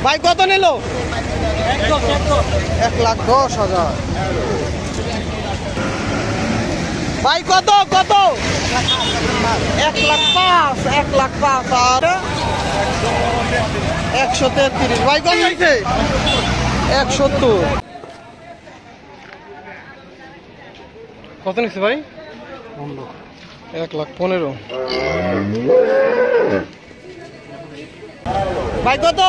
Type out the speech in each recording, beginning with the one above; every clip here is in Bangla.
ভাই কত নিল? 1,10,000। ভাই কত কত? 1,05,000। 1,05,000 আর 133। ভাই কত হয়েছে? 170। কত নিচ্ছে ভাই? 1,15,000। ভাই কত?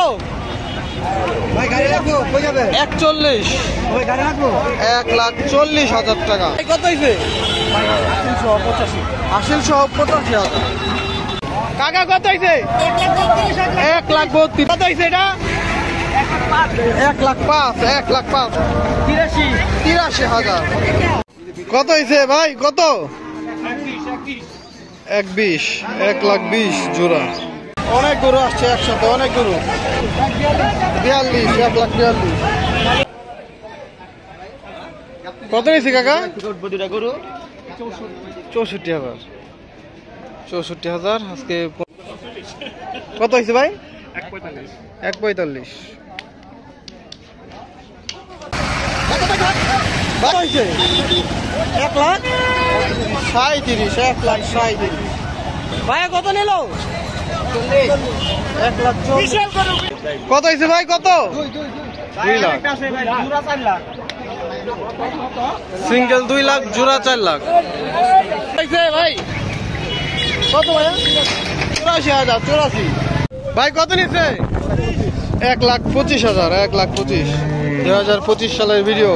ভাই গাড়ি রাখবো, কই যাবে? 41। ভাই গাড়ি রাখবো। 1,40,000 টাকা। কত হয়েছে? 385। 85,000। কাকা কত হয়েছে? 1,32,000। কত হয়েছে এটা? 1,05,000। 1,05,000। 83,000। কত হয়েছে ভাই? কত? 1,20,000। 1,20,000 জোড়া। অনেক গরু আসছে একসাথে, অনেক গরু। 42। 1,42,000। কত নিয়েছি কাকা? গরু 64,000। 64,000 আজকে। কত হয়েছে ভাই? 1,45,000। কত হয়েছে? 1,37,000। 1,37,000। ভাইয়া কত নিল? 1,40,000। কত হয়েছে ভাই? কত? 2 লাখ। সিঙ্গেল 2 লাখ, জোড়া 4 লাখ। ভাই কত ভাইয়া? 84,000। 84। ভাই কত নিচ্ছে? 1,25,000। 1,25,000। 2025 সালের ভিডিও।